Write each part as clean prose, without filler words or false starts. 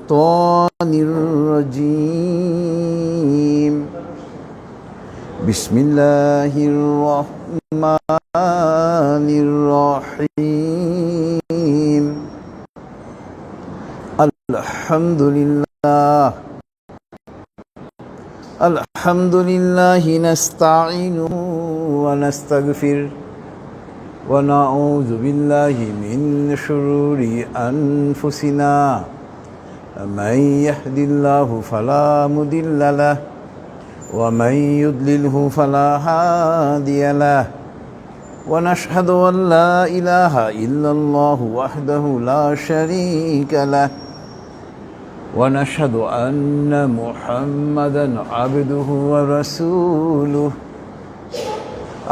الشيطان الرجيم بسم الله الرحمن الرحيم الحمد لله نستعينه ونستغفره ونعوذ بالله من شرور أنفسنا من يهد الله فلا مضل له ومن يضلله فلا هادي له ونشهد أن لا إله إلا الله وحده لا شريك له ونشهد أن محمدا عبده ورسوله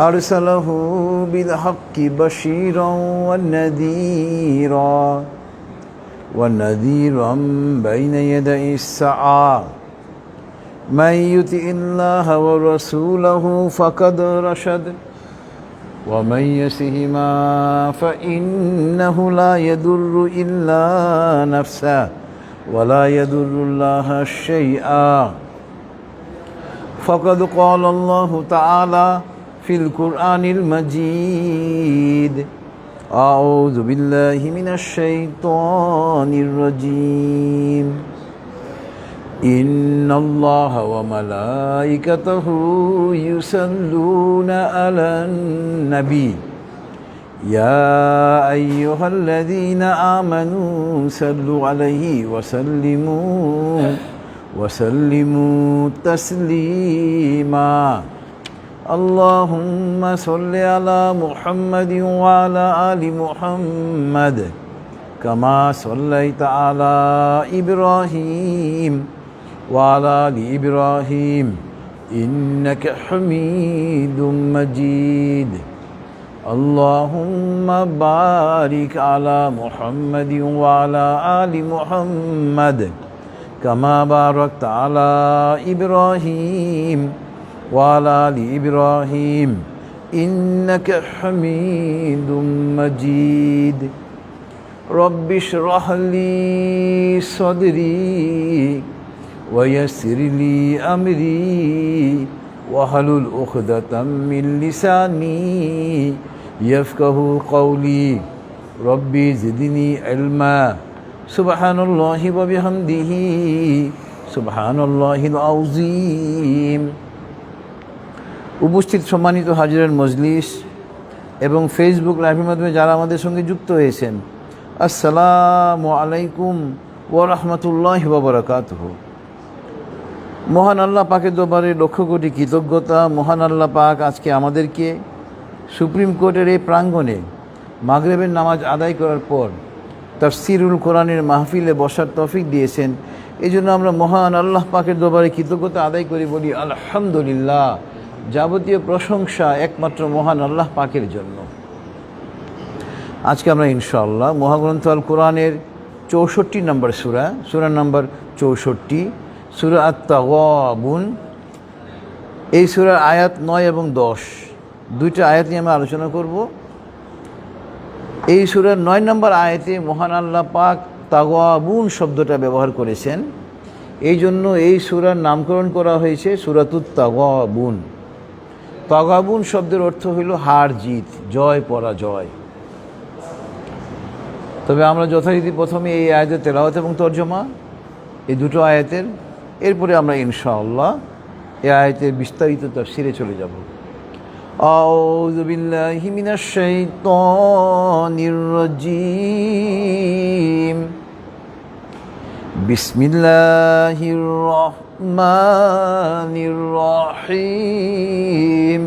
أرسله بالحق بشيرا ونذيرا بين يدي الساعة من يطع الله ورسوله فقد رشد ومن يعصهما فإنه لا يضر إلا نفسه ولا يضر الله شيئا فقد قال الله تعالى في القرآن المجيد أعوذ بالله من الشيطان الرجيم إن الله وملائكته يصلون على النبي يا أيها الذين آمنوا صلوا عليه وسلموا تسليما اللهم صل على محمد وعلى آل محمد كما صليت على إبراهيم وعلى آل إبراهيم إنك حميد مجيد اللهم بارك على محمد وعلى آل محمد كما باركت على إبراهيم وعلى آل إبراهيم إنك حميد مجيد رب اشرح لي صدري ويسر لي أمري واحلل عقدة من لساني يفقه قولي ربي زدني علما سبحان الله وبحمده سبحان الله العظيم উপস্থিত সম্মানিত হাজিরান মজলিস এবং ফেসবুক লাইভের মাধ্যমে যারা আমাদের সঙ্গে যুক্ত হয়েছেন আসসালামু আলাইকুম ওয়া রাহমাতুল্লাহি ওয়া বারাকাতুহু। মহান আল্লাহ পাকের দরবারে লক্ষ কোটি কৃতজ্ঞতা। মহান আল্লাহ পাক আজকে আমাদেরকে সুপ্রিম কোর্টের এই প্রাঙ্গণে মাগরিবের নামাজ আদায় করার পর তাফসিরুল কোরআনের মাহফিলে বসার তৌফিক দিয়েছেন। এই জন্য আমরা মহান আল্লাহ পাকের দরবারে কৃতজ্ঞতা আদায় করি, বলি আলহামদুলিল্লাহ। যাবতীয় প্রশংসা একমাত্র মহান আল্লাহ পাকের জন্য। আজকে আমরা ইনশাআল্লাহ মহাগ্রন্থ আল কোরআনের 64 নম্বর সূরা নম্বর 64, সূরা আত-তাগাবুন। এই সূরার আয়াত 9 এবং 10, দুইটা আয়াত নিয়ে আমরা আলোচনা করব। এই সূরার 9 নম্বর আয়াতে মহান আল্লাহ পাক তাগাবুন শব্দটা ব্যবহার করেছেন। এই জন্য এই সূরার নামকরণ করা হয়েছে সূরাতুত তাগাবুন। তাগাবুন শব্দের অর্থ হইল হার জিত, জয় পরাজয়। তবে আমরা যথারীতি প্রথমে এই আয়াতের তেলাওয়াত এবং তরজমা, এই দুটো আয়াতের, এরপরে আমরা ইনশাআল্লাহ এই আয়াতের বিস্তারিত তাফসিরে চলে যাব। আউযু বিল্লাহি মিনাশ শাইতানির রাজীম বিসমিল্লাহির রহমানির রহিম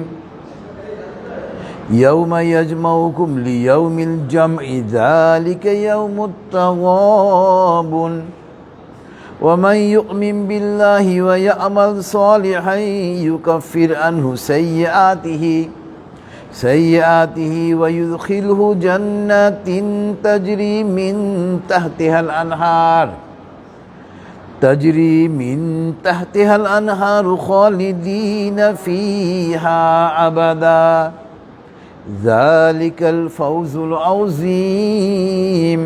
ইয়াউমা ইয়াজমাউকুম লিয়াউমিল জামঈ যালিকা ইয়াউমুত তাগাবুন ওয়া মান ইউমিন বিল্লাহি ওয়া ইয়া'মাল সালিহান ইউকাফির আনহু সাইয়্যাতিহি ওয়া ইউদখিলহু জান্নাতিন তাজরি মিন তাহতিহাল আনহার খালিদিনা ফিহা আবাদা যালিকাল ফাওজুল আযীম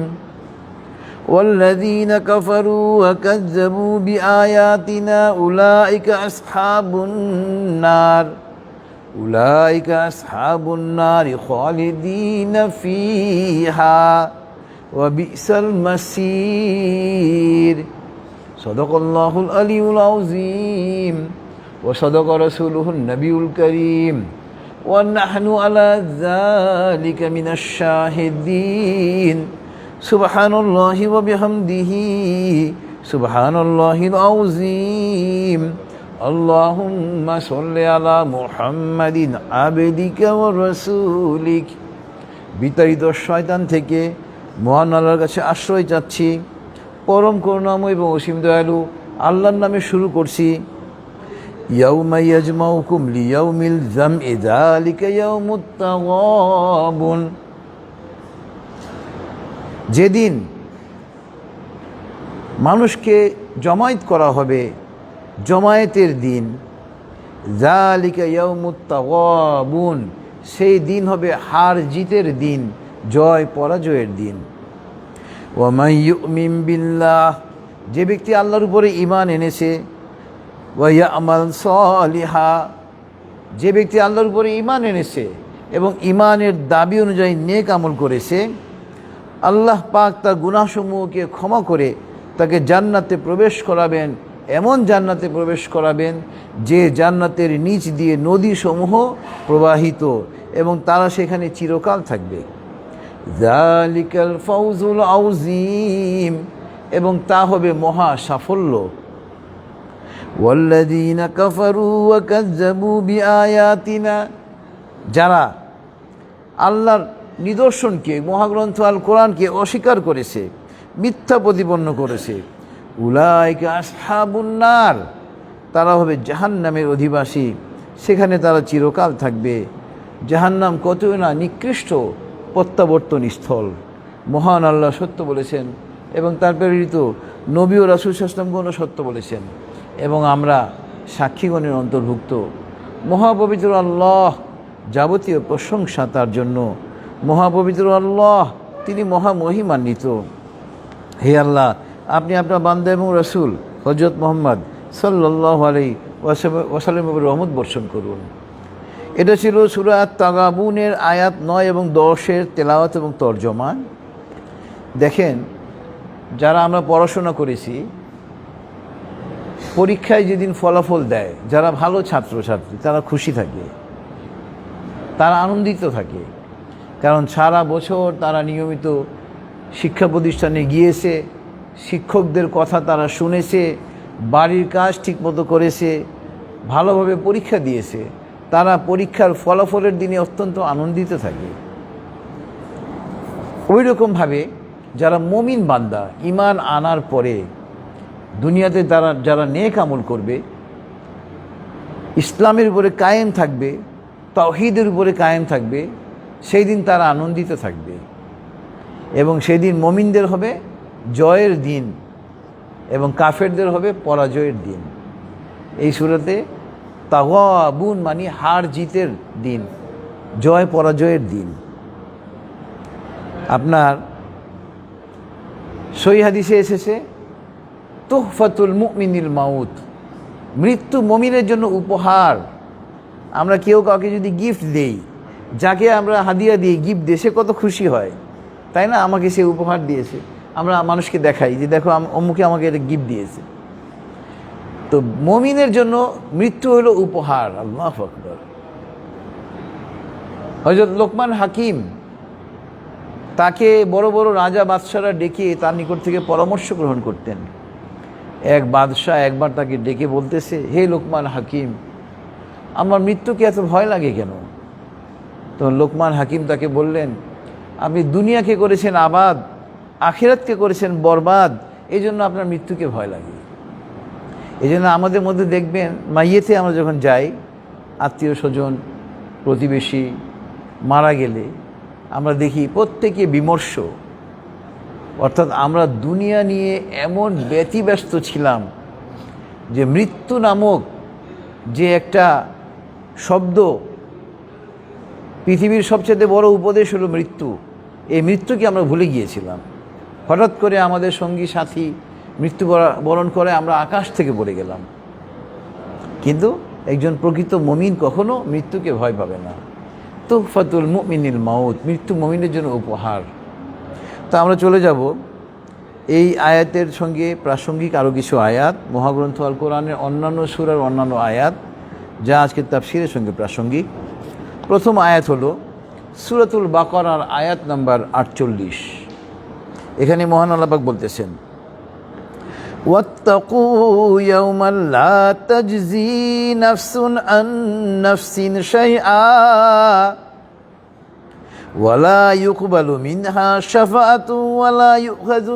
والذين كفروا وكذبوا بآياتنا أولئك أصحاب النار أولئك أصحاب النار خالدين فيها وبئس المصير صدق الله العلي العظيم وصدق رسوله النبي الكريم ونحن على ذلك من الشاهدين سبحان الله وبحمده سبحان الله العظيم اللهم صل على محمد عبدك ورسولك। বিতাড়িত শয়তান থেকে মহান আল্লাহর কাছে আশ্রয় চাচ্ছি। পরম করুণাময় এবং অসীম দয়ালু আল্লাহর নামে শুরু করছি। ইয়াউমা ইয়াজমাউকুম লিয়াউমিল জাম'i যালিকা ইয়াউমুত তাগাবুন। যেদিন মানুষকে জমায়েত করা হবে, জমায়েতের দিন, যালিকা ইয়াউমুত তাগাবুন, সেই দিন হবে হার জিতের দিন, জয় পরাজয়ের দিন। ওয়া মান ইউমিন বিল্লাহ, যে ব্যক্তি আল্লাহর উপরে ঈমান এনেছে, ওয়া ইয়ামাল সালিহা, যে ব্যক্তি আল্লাহর উপরে ঈমান এনেছে এবং ঈমানের দাবি অনুযায়ী নেক আমল করেছে, আল্লাহ পাক তার গুনাহসমূহকে ক্ষমা করে তাকে জান্নাতে প্রবেশ করাবেন, এমন জান্নাতে প্রবেশ করাবেন যে জান্নাতের নিচ দিয়ে নদীসমূহ প্রবাহিত এবং তারা সেখানে চিরকাল থাকবে। যালিকাল ফাউজুল আযীম, এবং তা হবে মহা সাফল্য। ওয়াল্লাযীনা কাফারু ওয়া কাযযাবু বিআয়াতিনা, যারা আল্লাহর নিদর্শনকে, মহাগ্রন্থ আল কোরআনকে অস্বীকার করেছে, মিথ্যা প্রতিপন্ন করেছে, উলাইকা আসহাবুন নার, তারা হবে জাহান্নামের অধিবাসী, সেখানে তারা চিরকাল থাকবে। জাহান্নাম কতই না নিকৃষ্ট প্রত্যাবর্তন স্থল। মহান আল্লাহ সত্য বলেছেন এবং তার প্রেরিত নবী ও রাসূল সাল্লাল্লাহু আলাইহি ওয়াসাল্লামগণও সত্য বলেছেন এবং আমরা সাক্ষীগণের অন্তর্ভুক্ত। মহাপবিত্র আল্লাহ, যাবতীয় প্রশংসা তার জন্য। মহাপবিত্র আল্লাহ, তিনি মহামহিমান্বিত। হে আল্লাহ, আপনি আপনার বান্দা এবং রাসূল হযরত মুহাম্মদ সাল্লাল্লাহু আলাইহি ওয়াসাল্লামের উপর রহমত বর্ষণ করুন। এটা ছিল সূরা আত-তাগাবুনের আয়াত 9 এবং 10-এর তেলাওয়াত এবং তরজমা। দেখেন, যারা আমরা পড়াশোনা করেছি, পরীক্ষায় যেদিন ফলাফল দেয়, যারা ভালো ছাত্রছাত্রী তারা খুশি থাকে, তারা আনন্দিত থাকে, কারণ সারা বছর তারা নিয়মিত শিক্ষা প্রতিষ্ঠানে গিয়েছে, শিক্ষকদের কথা তারা শুনেছে, বাড়ির কাজ ঠিকমতো করেছে, ভালোভাবে পরীক্ষা দিয়েছে, তারা পরীক্ষার ফলাফলের দিনে অত্যন্ত আনন্দিত থাকে। ওই রকমভাবে যারা মুমিন বান্দা, ঈমান আনার পরে দুনিয়াতে যারা নেক আমল করবে, ইসলামের উপরে কায়েম থাকবে, তাওহীদের উপরে কায়েম থাকবে, সেই দিন তারা আনন্দিত থাকবে এবং সেই দিন মুমিনদের হবে জয়ের দিন এবং কাফেরদের হবে পরাজয়ের দিন। এই সূরাতে তাগাবুন মানে হার জিতের দিন, জয় পরাজয়ের দিন। আপনার সহিহ হাদিসে এসেছে, তুহফাতুল মুমিনিল মাউত, মৃত্যু মুমিনের জন্য উপহার। আমরা কেউ কাউকে যদি গিফট দেই, যাকে আমরা হাদিয়া দিই, গিফট দিয়ে, সে কত খুশি হয়, তাই না? আমাকে সে উপহার দিয়েছে, আমরা মানুষকে দেখাই যে দেখো অমুকে আমাকে এটা গিফট দিয়েছে। তো মুমিনের জন্য মৃত্যু হলো উপহার। আল্লাহু আকবার। হযরত লোকমান হাকিম, তাকে বড় বড় রাজা বাদশারা ডেকে তার নিকট থেকে পরামর্শ গ্রহণ করতেন। এক বাদশাহ একবার তাকে ডেকে বলতেছে, হে লোকমান হাকিম, আমার মৃত্যুকে এত ভয় লাগে কেন? তো লোকমান হাকিম তাকে বললেন, আপনি দুনিয়াকে করেছেন আবাদ, আখিরাতকে করেছেন বরবাদ, এই জন্য আপনার মৃত্যুকে ভয় লাগে। এই জন্য আমাদের মধ্যে দেখবেন, মাইয়েতে আমরা যখন যাই, আত্মীয় স্বজন প্রতিবেশী মারা গেলে আমরা দেখি প্রত্যেকে বিমর্ষ, অর্থাৎ আমরা দুনিয়া নিয়ে এমন ব্যতিব্যস্ত ছিলাম যে মৃত্যু নামক যে একটা শব্দ, পৃথিবীর সবচেয়ে বড় উপদেশ হলো মৃত্যু, এই মৃত্যুকে আমরা ভুলে গিয়েছিলাম। হঠাৎ করে আমাদের সঙ্গী সাথী মৃত্যুবরণ করে আমরা আকাশ থেকে পড়ে গেলাম, কিন্তু একজন প্রকৃত মুমিন কখনো মৃত্যুকে ভয় পাবে না। তুহফাতুল মুমিনিল মাউত, মৃত্যু মুমিনের জন্য উপহার। তো আমরা চলে যাব এই আয়াতের সঙ্গে প্রাসঙ্গিক আরও কিছু আয়াত, মহাগ্রন্থ আল কোরআনের অন্যান্য সূরার অন্যান্য আয়াত, যা আজকের তাফসীরের সঙ্গে প্রাসঙ্গিক। প্রথম আয়াত হলো সূরাতুল বাকারার আয়াত নাম্বার 48। এখানে মহান আল্লাহ পাক বলতেছেন, ওয়াত্তাকু ইয়াওমান লা তাজজি নাফসুন আন নাফসিন শাইআ ওয়ালা ইউকবালু মিনহা শাফাআতু ওয়ালা ইউখাযু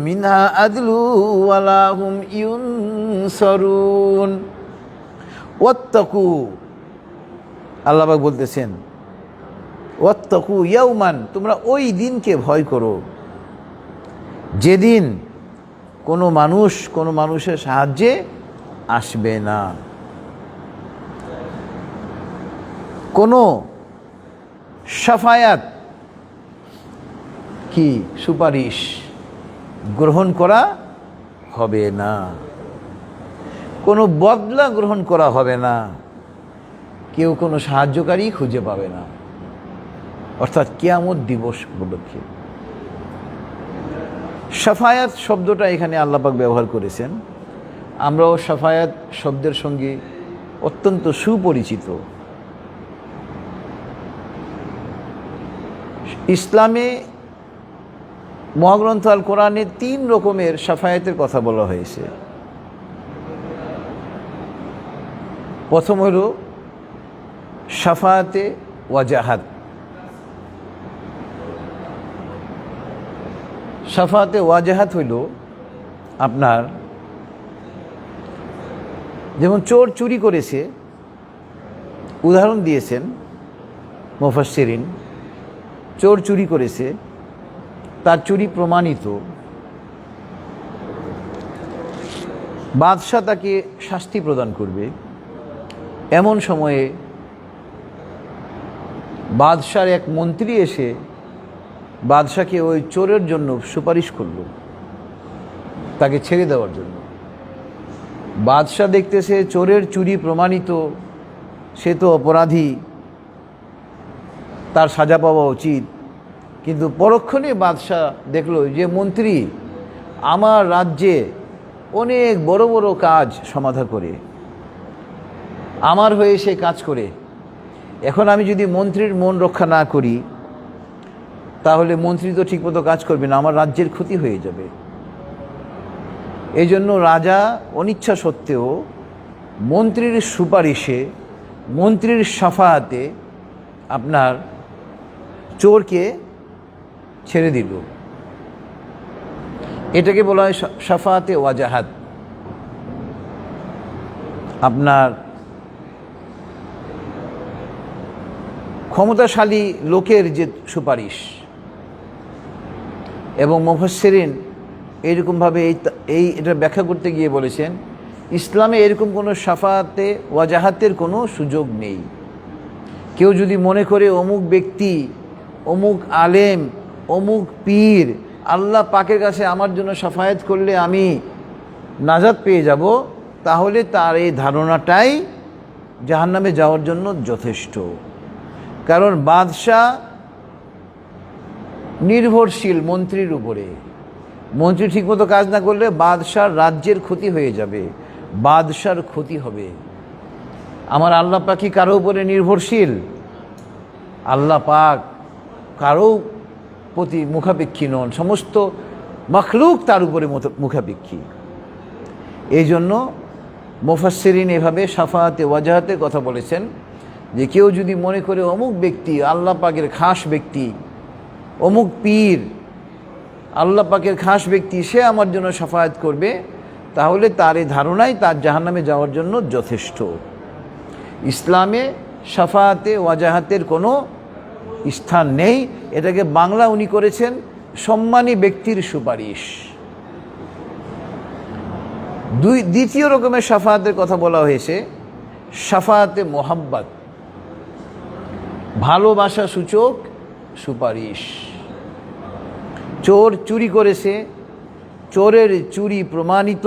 মিনহা আদলু ওয়ালা হুম ইউনসারুন। ওয়াত্তাকু, আল্লাহ পাক বলতেছেন, ওয়াত্তাকু ইয়াওমান, তোমরা ওই দিনকে ভয় করো যেদিন কোনো মানুষের সাহায্যে আসবে না, কোনো শাফায়াত কি সুপারিশ গ্রহণ করা হবে না, কোনো বদলা গ্রহণ করা হবে না, কেউ কোনো সাহায্যকারী খুঁজে পাবে না, অর্থাৎ কিয়ামত দিবস উপলক্ষে। শাফায়াত শব্দটা এখানে আল্লাহ পাক ব্যবহার করেছেন। আমরাও শাফায়াত শব্দের সঙ্গে অত্যন্ত সুপরিচিত। ইসলামে মহাগ্রন্থ আল কোরআনে 3 রকমের শাফায়াতের কথা বলা হয়েছে। প্রথম হল শাফায়াতে ওয়াজাহাত। শাফায়াতে ওয়াজাহাত হইল আপনার, যেমন চোর চুরি করেছে, উদাহরণ দিয়েছেন মুফাসসিরিন, চোর চুরি করেছে, তার চুরি প্রমাণিত, বাদশাহ তাকে শাস্তি প্রদান করবে। এমন সময়ে বাদশার এক মন্ত্রী এসে বাদশাকে ওই চোরের জন্য সুপারিশ করল, তাকে ছেড়ে দেওয়ার জন্য। বাদশাহ দেখতেছে চোরের চুরি প্রমাণিত, সে তো অপরাধী, তার সাজা পাওয়া উচিত। কিন্তু পরক্ষণে বাদশাহ দেখল যে মন্ত্রী আমার রাজ্যে অনেক বড় বড় কাজ সমাধা করে, আমার হয়ে সে কাজ করে, এখন আমি যদি মন্ত্রীর মন রক্ষা না করি তাহলে মন্ত্রী তো ঠিকমতো কাজ করবে না, আমার রাজ্যের ক্ষতি হয়ে যাবে। এই জন্য রাজা অনিচ্ছা সত্ত্বেও মন্ত্রীর সুপারিশে, মন্ত্রীর শাফায়াতে আপনার চোরকে ছেড়ে দিল। এটাকে বলা হয় শাফায়াতে ওয়াজাহাত। আপনার ক্ষমতাশালী লোকের যে সুপারিশ, এবং মুফাসসিরিন এইরকমভাবে এটা ব্যাখ্যা করতে গিয়ে বলেছেন, ইসলামে এরকম কোনো শাফায়াতে ওয়াজাহাতের কোনো সুযোগ নেই। কেউ যদি মনে করে অমুক ব্যক্তি, অমুক আলেম, অমুক পীর আল্লাহ পাকের কাছে আমার জন্য শাফায়াত করলে আমি নাজাত পেয়ে যাব, তাহলে তার এই ধারণাটাই জাহান্নামে যাওয়ার জন্য যথেষ্ট। কারণ বাদশাহ নির্ভরশীল মন্ত্রীর উপরে, মন্ত্রী ঠিকমতো কাজ না করলে বাদশার রাজ্যের ক্ষতি হয়ে যাবে, বাদশার ক্ষতি হবে। আমার আল্লাহ পাক কি কারো উপরে নির্ভরশীল? আল্লাহ পাক কারো প্রতি মুখাপেক্ষী নন, সমস্ত মখলুক তার উপরে মুখাপেক্ষী। এই জন্য মুফাসসিরিন এভাবে শাফায়াতে ওয়াজাহাতের কথা বলেছেন যে কেউ যদি মনে করে অমুক ব্যক্তি আল্লাহ পাকের খাস ব্যক্তি, অমুক পীর আল্লাহ পাকের খাস ব্যক্তি, সে আমার জন্য শাফায়াত করবে, তাহলে তার এই ধারণাই তার জাহান্নামে যাওয়ার জন্য যথেষ্ট। ইসলামে শাফায়াতে ওয়াজাহাতের কোনো স্থান নেই। এটাকে বাংলা উনি করেছেন সম্মানী ব্যক্তির সুপারিশ। দ্বিতীয় রকমের শাফায়াতের কথা বলা হয়েছে শাফায়াতে মোহাব্বত, ভালোবাসা সূচক সুপারিশ। চোর চুরি করেছে, চোরের চুরি প্রমাণিত,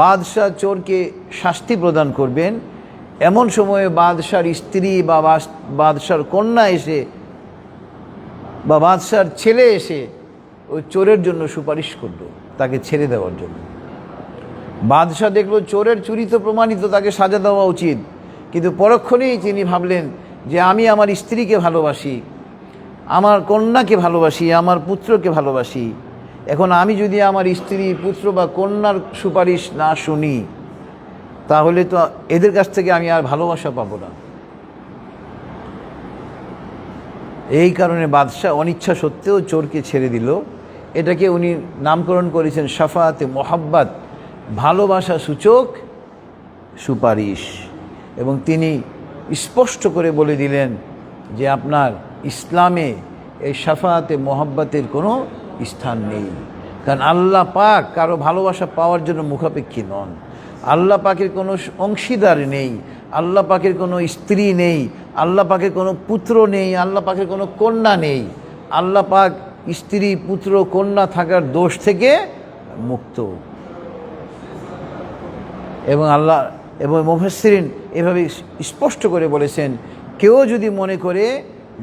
বাদশাহ চোরকে শাস্তি প্রদান করবেন। এমন সময়ে বাদশার স্ত্রী বা বাদশার কন্যা এসে বা বাদশার ছেলে এসে ওই চোরের জন্য সুপারিশ করলো তাকে ছেড়ে দেওয়ার জন্য। বাদশাহ দেখলো চোরের চুরি তো প্রমাণিত, তাকে সাজা দেওয়া উচিত, কিন্তু পরক্ষণেই তিনি ভাবলেন যে আমি আমার স্ত্রীকে ভালোবাসি, আমার কন্যাকে ভালোবাসি, আমার পুত্রকে ভালোবাসি। এখন আমি যদি আমার স্ত্রী, পুত্র বা কন্যার সুপারিশ না শুনি, তাহলে তো এদের কাছ থেকে আমি আর ভালোবাসা পাবো না। এই কারণে বাদশাহ অনিচ্ছা সত্ত্বেও চোরকে ছেড়ে দিল। এটাকে উনি নামকরণ করেছেন শাফাতে মোহাব্বত, ভালোবাসা সূচক সুপারিশ। এবং তিনি স্পষ্ট করে বলে দিলেন যে আপনার ইসলামে এই শাফাতে মোহাব্বতের কোনো স্থান নেই। কারণ আল্লাহ পাক কারো ভালোবাসা পাওয়ার জন্য মুখাপেক্ষী নন। আল্লাহ পাকের কোনো অংশীদার নেই, আল্লাহ পাকের কোনো স্ত্রী নেই, আল্লাহ পাকের কোনো পুত্র নেই, আল্লাহ পাকের কোনো কন্যা নেই। আল্লাহ পাক স্ত্রী, পুত্র, কন্যা থাকার দোষ থেকে মুক্ত। এবং মুফাসসিরিন এভাবে স্পষ্ট করে বলেছেন, কেউ যদি মনে করে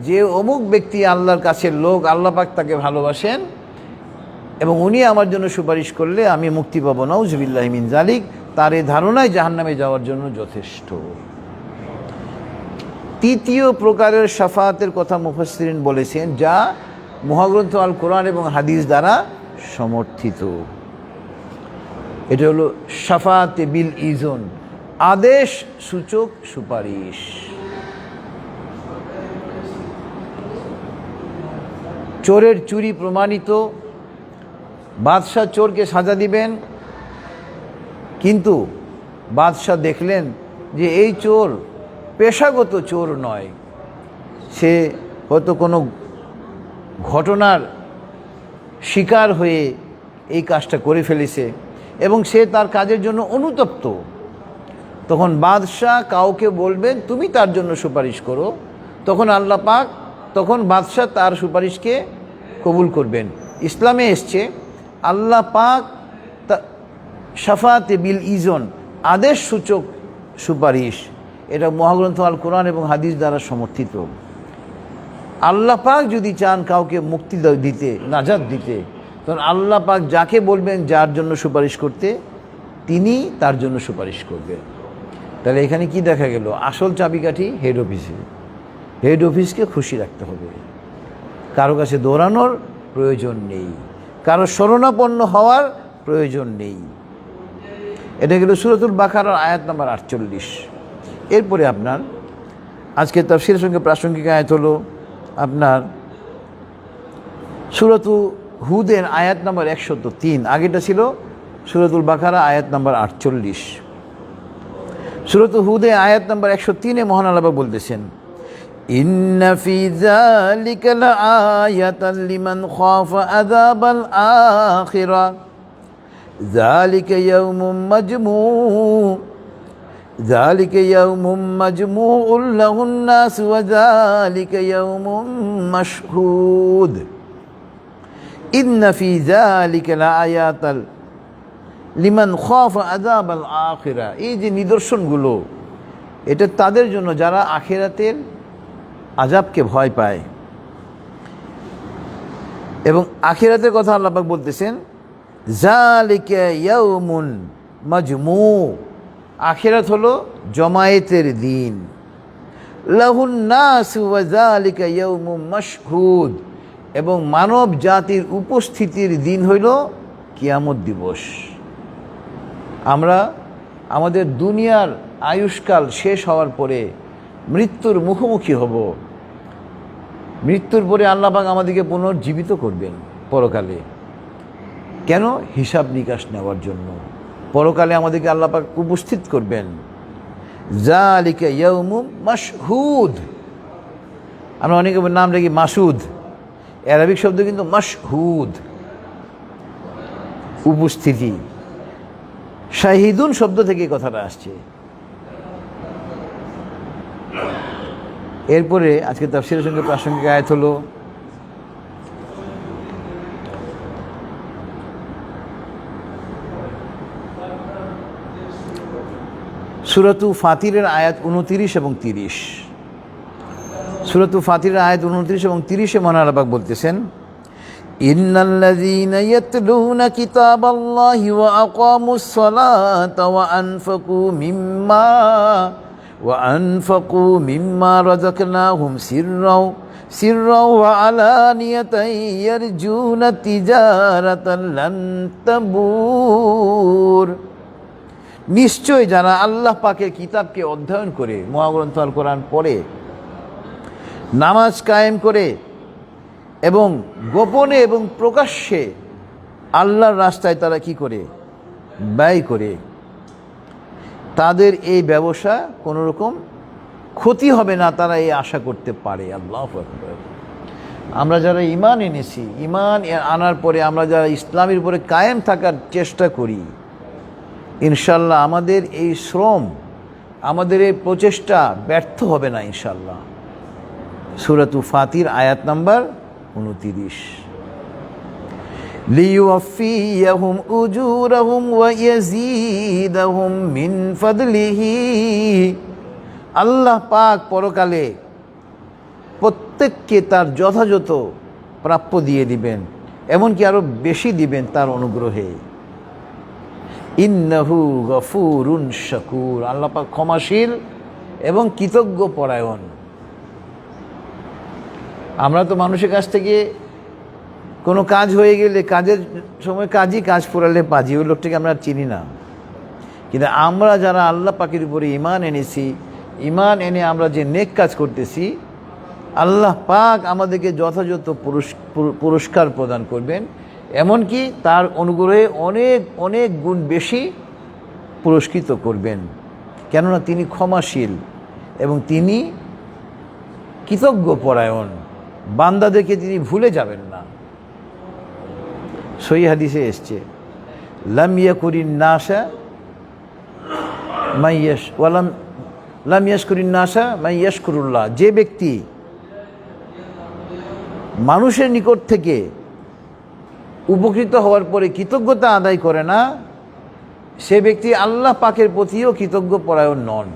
যে অমুক ব্যক্তি আল্লাহর কাছের লোক, আল্লাহ পাক তাকে ভালোবাসেন এবং উনি আমার জন্য সুপারিশ করলে আমি মুক্তি পাবো, নাউজুবিল্লাহি মিন যালিক, তার এই ধারণায় জাহান্নামে যাওয়ার জন্য যথেষ্ট। তৃতীয় প্রকারের শাফাতের কথা মুফাসসিরিন বলেছেন, যা মহাগ্রন্থ আল কোরআন এবং হাদিস দ্বারা সমর্থিত। এটা হলো শাফাতে বিল ইজন, আদেশ সূচক সুপারিশ। চোরের চুরি প্রমাণিত, বাদশাহ চোরকে সাজা দিবেন, কিন্তু বাদশাহ দেখলেন যে এই চোর পেশাগত চোর নয়, সে হয়তো কোনো ঘটনার শিকার হয়ে এই কাজটা করে ফেলেছে এবং সে তার কাজের জন্য অনুতপ্ত। তখন বাদশাহ কাউকে বলবেন তুমি তার জন্য সুপারিশ করো, তখন বাদশাহ তার সুপারিশকে কবুল করবেন। ইসলামে এসছে আল্লাহ পাক শাফাতে বিল ইজন, আদেশ সূচক সুপারিশ। এটা মহাগ্রন্থ আল কোরআন এবং হাদিস দ্বারা সমর্থিত। আল্লাহ পাক যদি চান কাউকে মুক্তি দিতে, নাজাত দিতে, তখন আল্লাহ পাক যাকে বলবেন যার জন্য সুপারিশ করতে, তিনি তার জন্য সুপারিশ করবেন। তাহলে এখানে কি দেখা গেল? আসল চাবিকাঠি হেড অফিসে। হেড অফিসকে খুশি রাখতে হবে, কারো কাছে দৌড়ানোর প্রয়োজন নেই, কারো শরণাপন্ন হওয়ার প্রয়োজন নেই। এটা গেল সূরাতুল বাকারার আয়াত নাম্বার 48। এরপরে আপনার আজকে তাফসীরের সঙ্গে প্রাসঙ্গিক আয়াত হলো আপনার সূরাতু হুদের আয়াত নাম্বার 103। আগেটা ছিল সূরাতুল বাকারা আয়াত নাম্বার 48। সূরাতু হুদে আয়াত নাম্বার 103-এ মহান আল্লাহ পাক বলতেছেন, ইন্না ফি যালিকা লাআয়াতান লিমান খাফা আযাবাল আখিরা যালিকা ইয়াউমুম মাজমুউন লাহুন নাস ওয়া যালিকা ইয়াউমুম মাশহুদ। ইন্না ফি যালিকা লাআয়াতান লিমান খাফা আযাবাল আখিরা, এই যে নিদর্শনগুলো, এটা তাদের জন্য যারা আখিরাতের আযাবকে ভয় পায়। এবং আখিরাতের কথা আল্লাহ পাক বলতেছেন, যালিকা ইয়াউমুন মাজমু, আখিরাত হলো জমায়েতের দিন, লাহুন নাস ওয়া যালিকা ইয়াউমুম মাশহুদ, এবং মানব জাতির উপস্থিতির দিন হইল কিয়ামত দিবস। আমরা আমাদের দুনিয়ার আয়ুষ্কাল শেষ হওয়ার পরে মৃত্যুর মুখোমুখি হব। মৃত্যুর পরে আল্লাহ পাক আমাদেরকে পুনর্জীবিত করবেন পরকালে। কেন? হিসাব নিকাশ নেওয়ার জন্য। পরকালে আমাদেরকে আল্লাহ পাক উপস্থিত করবেন। যালিকা ইয়াউমুম মাশহুদ, আমরা অনেকে নাম রাখি মাসুদ, আরবিক শব্দ কিন্তু মাশহুদ, উপস্থিতি। শাহিদুন শব্দ থেকে কথাটা আসছে। এরপরে আজকে তাফসীরের সঙ্গে প্রাসঙ্গিক আয়াত হলো সূরাতু ফাতিরের আয়াত 29 এবং 30। সূরাতু ফাতিরের আয়াত 29 এবং 30-এ মহান আল্লাহ পাক বলতেছেন, ইন্নাল্লাযীনা ইয়াতলুনা কিতাবাল্লাহি ওয়া আকামুস সালাতা ওয়া আনফাকু মিম্মা রাযাকনাহুম সিররাও ওয়া আলানিয়াতান ইয়ারজুনা তিজারাতান লান তাবুর। নিশ্চয় যারা আল্লাহ পাকের কিতাবকে অধ্যয়ন করে, মহাগ্রন্থ আল কোরআন পড়ে, নামাজ কায়েম করে এবং গোপনে এবং প্রকাশ্যে আল্লাহর রাস্তায় তারা কি করে? ব্যয় করে, তাদের এই ব্যবসা কোনো রকম ক্ষতি হবে না, তারা এই আশা করতে পারে। আল্লাহু আকবার। আমরা যারা ঈমান এনেছি, ঈমান আনার পরে আমরা যারা ইসলামের উপরে কায়েম থাকার চেষ্টা করি, ইনশাল্লাহ আমাদের এই শ্রম, আমাদের এই প্রচেষ্টা ব্যর্থ হবে না ইনশাল্লাহ। সূরাতু ফাতির আয়াত নাম্বার 29। লিইউফিয়াহুম উজুরাহুম ওয়া ইয়াজিদাহুম মিন ফাদলিহি। আল্লাহ পাক পরকালে প্রত্যেককে তার যথাযথ প্রাপ্য দিয়ে দিবেন, এমনকি আরো বেশি দিবেন তার অনুগ্রহে। ইন্নাহু গফুরুন শাকুর। আল্লাহ পাক ক্ষমাশীল এবং কৃতজ্ঞ পরায়ণ। আমরা তো মানুষের কাছ থেকে কোনো কাজ হয়ে গেলে কাজের সময় কাজ ফুরালে পাজি, ওই লোকটাকে আমরা চিনি না। কিন্তু আমরা যারা আল্লাহ পাকের উপরে ঈমান এনেছি, ঈমান এনে আমরা যে নেক কাজ করতেছি, আল্লাহ পাক আমাদেরকে যথাযথ পুরস্কার প্রদান করবেন, এমনকি তার অনুগ্রহে অনেক অনেক গুণ বেশি পুরস্কৃত করবেন। কেননা তিনি ক্ষমাশীল এবং তিনি কৃতজ্ঞ পরায়ণ। বান্দাদেরকে তিনি ভুলে যাবেন না। সহিহ হাদিসে এসছে, লাম ইয়াকুরিন নাসা মাইয়াশ ওয়ালাম লাম ইয়াশকুরিন নাসা মাইয়াশকুরুল্লাহ। যে ব্যক্তি মানুষের নিকট থেকে উপকৃত হওয়ার পরে কৃতজ্ঞতা আদায় করে না, সে ব্যক্তি আল্লাহ পাকের প্রতিও কৃতজ্ঞ পরায়ণ নন।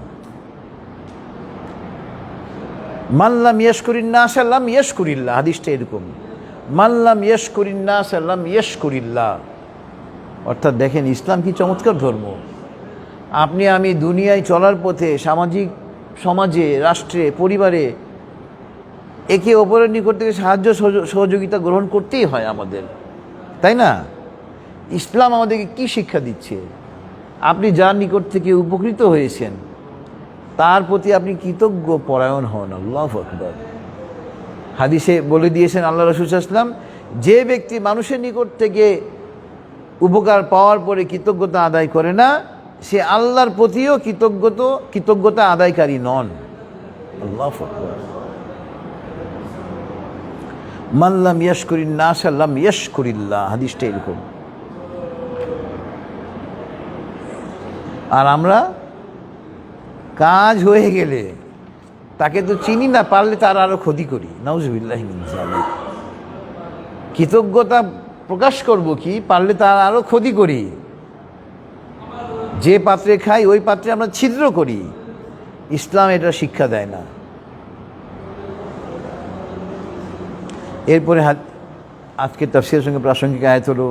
মান লাম ইয়াশকুরিন নাসা লাম ইয়াশকুরিল্লাহ। হাদিসটা এরকম, মান লাম ইয়াশকুরিন নাসা লাম ইয়াশকুরিল্লাহ। অর্থাৎ দেখেন ইসলাম কি চমৎকার ধর্ম। আপনি আমি দুনিয়ায় চলার পথে সামাজিক সমাজে, রাষ্ট্রে, পরিবারে একে অপরের নিকট থেকে সাহায্য সহযোগিতা গ্রহণ করতেই হয় আমাদের, তাই না? ইসলাম আমাদেরকে কি শিক্ষা দিচ্ছে? আপনি যার নিকট থেকে উপকৃত হয়েছেন তার প্রতি আপনি কৃতজ্ঞ পরায়ণ হন। আল্লাহু আকবার। হাদিসে বলে দিয়েছেন আল্লাহ রাসূল সাল্লাল্লাহু আলাইহি ওয়াসাল্লাম, যে ব্যক্তি মানুষের নিকট থেকে উপকার পাওয়ার পরে কৃতজ্ঞতা আদায় করে না, সে আল্লাহর প্রতিও কৃতজ্ঞতা আদায়কারী নন। আল্লাহু আকবার। মান লাম ইয়াশকুরিন নাসা লাম ইয়াশকুরিল্লাহ। হাদিসটা এরকম। আর আমরা কাজ হয়ে গেলে তাকে তো চিনি না, পারলে তার আরো ক্ষতি করি। নাউজুবিল্লাহি মিন যালিক। কৃতজ্ঞতা প্রকাশ করব কি, পারলে তার আরো ক্ষতি করি। যে পাত্রে খাই ওই পাত্রে আমরা ছিদ্র করি। ইসলাম এটা শিক্ষা দেয় না। এরপরে আজকে তাফসীরের সঙ্গে প্রাসঙ্গিক আয়াত হলো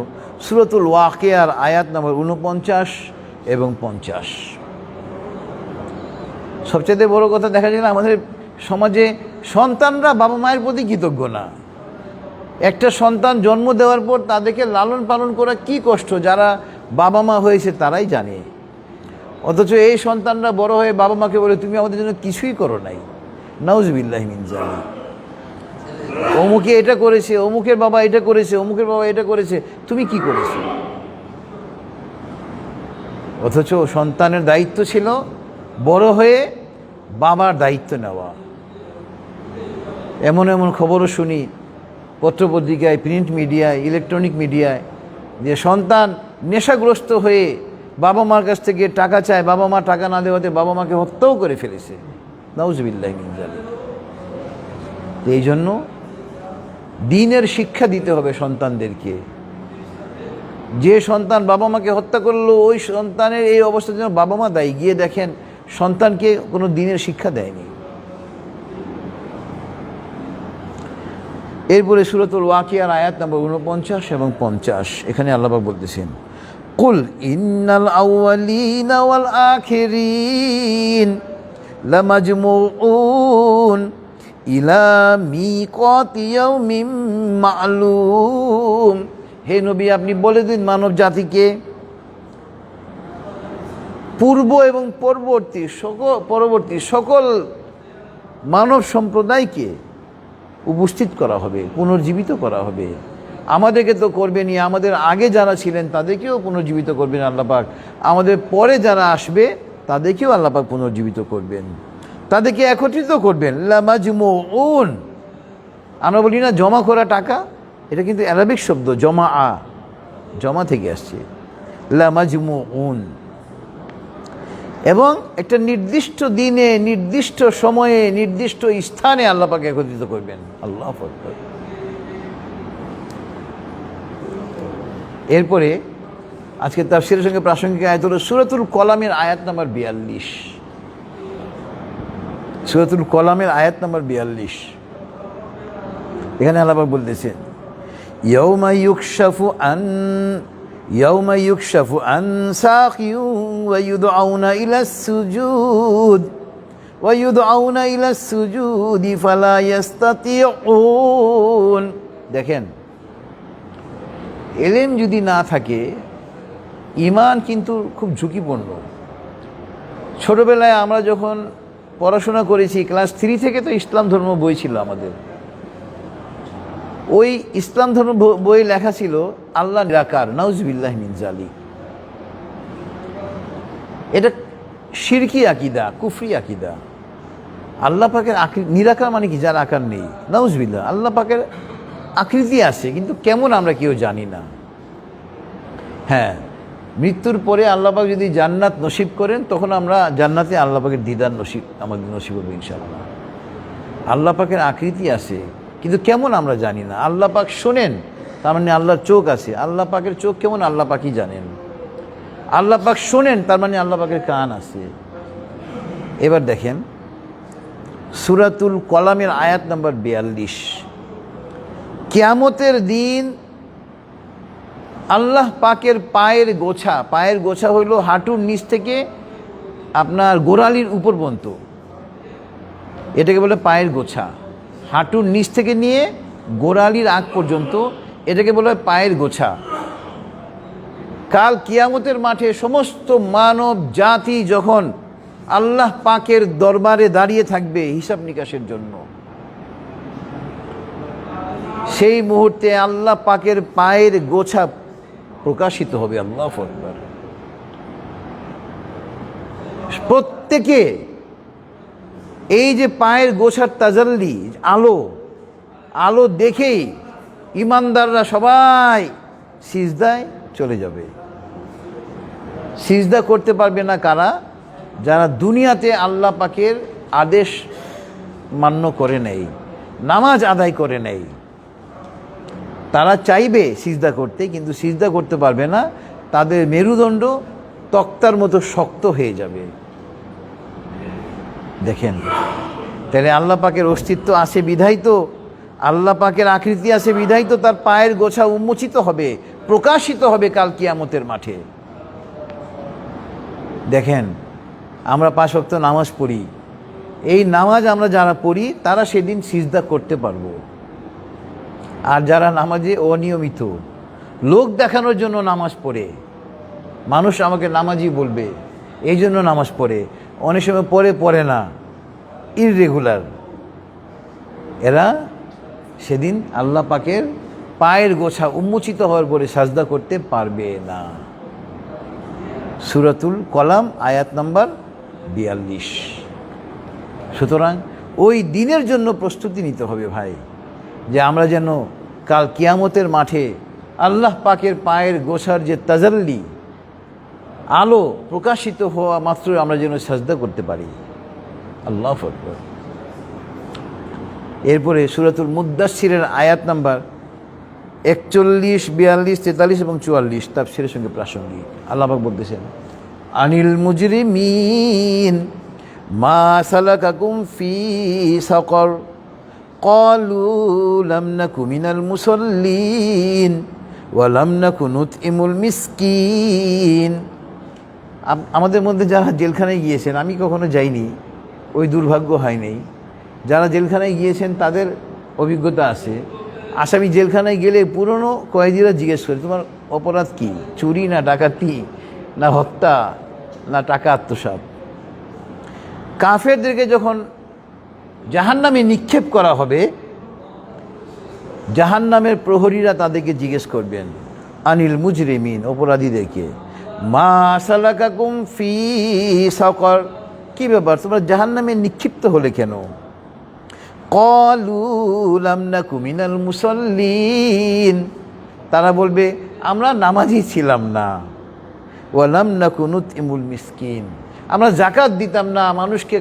সূরাতুল ওয়াকিয়ার আয়াত নম্বর 49 এবং 50। সবচেয়ে বড় কথা দেখা যায় না, আমাদের সমাজে সন্তানরা বাবা মায়ের প্রতি কৃতজ্ঞ না। একটা সন্তান জন্ম দেওয়ার পর তাদেরকে লালন পালন করা কি কষ্ট, যারা বাবা মা হয়েছে তারাই জানে। অথচ এই সন্তানরা বড় হয়ে বাবা মাকে বলে, তুমি আমাদের জন্য কিছুই করো নাই। নাউজুবিল্লাহি মিন যালিক। অমুকে এটা করেছে, অমুকের বাবা এটা করেছে, অমুকের বাবা এটা করেছে, তুমি কি করেছো? অথচ সন্তানের দায়িত্ব ছিল বড় হয়ে বাবার দায়িত্ব নেওয়া। এমন এমন খবরও শুনি পত্রপত্রিকায়, প্রিন্ট মিডিয়ায়, ইলেকট্রনিক মিডিয়ায়, যে সন্তান নেশাগ্রস্ত হয়ে বাবা মার কাছ থেকে টাকা চায়, বাবা মা টাকা না দেওয়াতে বাবা মাকে হত্যাও করে ফেলেছে। নাউজুবিল্লাহি মিন যালিক। এই জন্য দ্বীনের শিক্ষা দিতে হবে সন্তানদেরকে। যে সন্তান বাবা মাকে হত্যা করলো, ওই সন্তানের এই অবস্থার জন্য বাবা মা দায়ী। গিয়ে দেখেন সন্তানকে কোনো দিনের শিক্ষা দেয়নি। এরপরে সূরাতুল ওয়াকিয়ার আয়াত নম্বর 49 এবং 50, এখানে আল্লাহ পাক বলতেছেন, কুল ইন্নাল আউয়ালিনা ওয়াল আখিরিন লামাজমুউন ইলা মিকাতি ইয়াউমিন মা'লুম। হে নবী, আপনি বলে দিন মানব জাতিকে, পূর্ব এবং পরবর্তী সকল মানব সম্প্রদায়কে উপস্থিত করা হবে, পুনর্জীবিত করা হবে। আমাদেরকে তো করবেনই, আমাদের আগে যারা ছিলেন তাদেরকেও পুনর্জীবিত করবেন আল্লাহ পাক, আমাদের পরে যারা আসবে তাদেরকেও আল্লাহ পাক পুনর্জীবিত করবেন, তাদেরকে একত্রিত করবেন। লামাজমুউন, আমরা বলি না জমা করা টাকা, এটা কিন্তু আরবিক শব্দ, জমা থেকে আসছে, লামাজমুউন। এবং একটা নির্দিষ্ট দিনে, নির্দিষ্ট সময়ে, নির্দিষ্ট স্থানে আল্লাহ পাক একত্রিত করবেন। আল্লাহু আকবার। এরপরে আজকে তাফসীরের সঙ্গে প্রাসঙ্গিক আয়াত হলো সূরাতুল কলামের আয়াত নম্বর 42। সূরাতুল কলামের আয়াত নম্বর 42, এখানে আল্লাহ পাক বলতেছেন, ইয়াউমা ইউকশাফু আন সাকিয়ু ওয়া ইউদআউনা ইলাস সুজুদি ফালা ইস্তাতিউন। দেখেন, এলেম যদি না থাকে, ঈমান কিন্তু খুব ঝুঁকিপূর্ণ। ছোটবেলায় আমরা যখন পড়াশোনা করেছি, ক্লাস 3 থেকে তো ইসলাম ধর্ম বই ছিল আমাদের। ওই ইসলাম ধর্ম বই লেখা ছিল আল্লাহ নিরাকার, নাউজুবিল্লাহি মিন যালিক। এটা শিরকি আকীদা, কুফরি আকীদা। আল্লাহ পাকের নিরাকার মানে কি? যার আকার নেই। নাউজুবিল্লাহ, আল্লাহ পাকের আকৃতি আছে, কিন্তু কেমন আমরা কেউ জানি না। হ্যাঁ, মৃত্যুর পরে আল্লাহ পাক যদি জান্নাত নসিব করেন, তখন আমরা জান্নাতে আল্লাহ পাকের দিদার আমাদের নসিব হবে ইনশাআল্লাহ। আল্লাহ পাকের আকৃতি আছে, কিন্তু কেমন আমরা জানি না। আল্লাহ পাক শোনেন, তার মানে আল্লাহর চোখ আছে। আল্লাহ পাকের চোখ কেমন আল্লাহ পাকই জানেন। আল্লাহ পাক শোনেন, তার মানে আল্লাহ পাকের কান আছে। এবার দেখেন সূরাতুল কলামের আয়াত নম্বর 42, কিয়ামতের দিন আল্লাহ পাকের পায়ের গোছা হইল হাঁটুর নিচ থেকে আপনার গোড়ালির উপর পর্যন্ত, এটাকে বলে পায়ের গোছা। হাঁটুর নিচ থেকে নিয়ে গোড়ালির আগ পর্যন্ত, এটাকে বলে পায়ের গোছা। কাল কিয়ামতের মাঠে সমস্ত মানব জাতি যখন আল্লাহ পাকের দরবারে দাঁড়িয়ে থাকবে হিসাব নিকাশের জন্য, সেই মুহূর্তে আল্লাহ পাকের পায়ের গোছা প্রকাশিত হবে। আল্লাহু আকবার। প্রত্যেকে এই যে পায়ের গোছার তাজাল্লি, আলো দেখেই ইমানদাররা সবাই সিজদায় চলে যাবে। সিজদা করতে পারবে না কারা? যারা দুনিয়াতে আল্লাহ পাকের আদেশ মান্য করে নেই, নামাজ আদায় করে নেই। তারা চাইবে সিজদা করতে, কিন্তু সিজদা করতে পারবে না। তাদের মেরুদণ্ড তক্তার মতো শক্ত হয়ে যাবে। দেখেন, তাহলে আল্লাহ পাকের অস্তিত্ব আছে বিধায় তো, আল্লাহ পাকের আকৃতি আছে বিধায় তো তার পায়ের গোছা উন্মোচিত হবে, প্রকাশিত হবে কাল কিয়ামতের মাঠে। দেখেন, আমরা 5 ওয়াক্ত নামাজ পড়ি। এই নামাজ আমরা যারা পড়ি তারা সেদিন সিজদা করতে পারবো। আর যারা নামাজে অনিয়মিত, লোক দেখানোর জন্য নামাজ পড়ে, মানুষ আমাকে নামাজি বলবে এই জন্য নামাজ পড়ে, অনেক সময় পড়ে না, ইররেগুলার, এরা সেদিন আল্লাহ পাকের পায়ের গোছা উন্মোচিত হওয়ার পরে সাজদা করতে পারবে না। সূরাতুল কলাম আয়াত নাম্বার 42। সুতরাং ওই দিনের জন্য প্রস্তুতি নিতে হবে ভাই, যে আমরা যেন কাল কিয়ামতের মাঠে আল্লাহ পাকের পায়ের গোছার যে তাজাল্লি, আলো প্রকাশিত হওয়া মাত্র আমরা যেন সাজদা করতে পারি। আল্লাহু আকবার। এরপরে সূরাতুল মুদ্দাসসিরের আয়াত নাম্বার 41, 42, 43 এবং 44 তাফসীরের সঙ্গে প্রাসঙ্গিক। আল্লাহ পাক বলতেছেন, আনিল মুজরিমিন মা সালাকাকুম ফি সাকর ক্বালু লাম নাকু মিনাল মুসাল্লিন ওয়া লাম নাকু নুতইমুল মিসকিন। আমাদের মধ্যে যারা জেলখানায় গিয়েছেন, আমি কখনো যাইনি, ওই দুর্ভাগ্য হয় নাই, যারা জেলখানায় গিয়েছেন তাদের অভিজ্ঞতা আছে। আসামি জেলখানায় গেলে পুরনো কয়েদিরা জিজ্ঞেস করে, তোমার অপরাধ কি? চুরি না ডাকাতি না হত্যা না টাকা আত্মসাৎ? কাফেরদেরকে যখন জাহান্নামে নিক্ষেপ করা হবে, জাহান্নামের প্রহরীরা তাদেরকে জিজ্ঞেস করবেন, আনিল মুজরিমিন, অপরাধীদেরকে, মা সালাকাকুম ফি সাকর, কি ব্যাপার, তোমরা জাহান্নামে নিক্ষিপ্ত হলে কেন? ক্বালু লাম নাকু মিনাল মুসাল্লিন, তারা বলবে আমরা নামাজি ছিলাম না। ওয়া লাম নাকু নুতইমুল মিসকিন, আমরা যাকাত দিতাম না, মানুষকে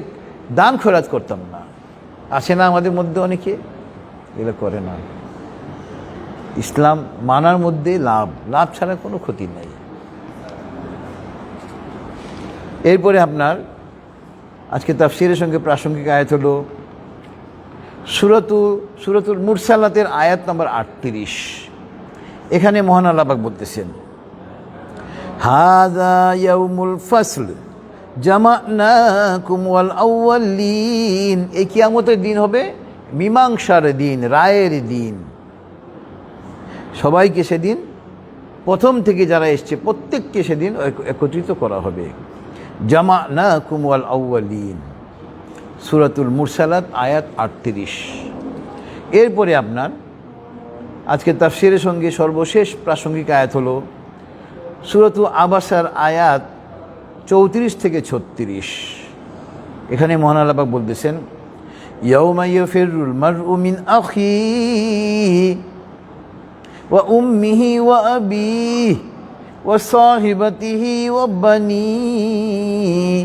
দান খয়রাত করতাম না। আসে না আমাদের মধ্যে অনেকে, এগুলো করে না। ইসলাম মানার মধ্যে লাভ, লাভ ছাড়া কোনো ক্ষতি নাই। এরপরে আজকে তাফসীরের সঙ্গে প্রাসঙ্গিক আয়াত হলো সূরাতুল মুরসালাতের আয়াত নম্বর 38। এখানে মহান আল্লাহ পাক বলতেছেন, হাযা ইয়াউমুল ফাসল জামা'নাকুম ওয়াল আউয়ালিন, এই কিয়ামতের দিন হবে মীমাংসার দিন, রায়ের দিন। সবাইকে সেদিন, প্রথম থেকে যারা এসছে প্রত্যেককে সেদিন একত্রিত করা হবে। জামা'নাকুম ওয়াল আউয়ালিন, সূরাতুল মুরসালাত আয়াত 38। এরপরে আজকে তাফসীরের সঙ্গে সর্বশেষ প্রাসঙ্গিক আয়াত হলো সূরাতু আবাসার আয়াত 34 থেকে 36। এখানে মহান আল্লাহ পাক বলতেছেন, ইয়াউমা ইয়াফিরুল মারউ মিন আখিহি ওয়া উম্মিহি ওয়া আবিহি ওয়া সাহিবাতিহি ওয়া বানিহি,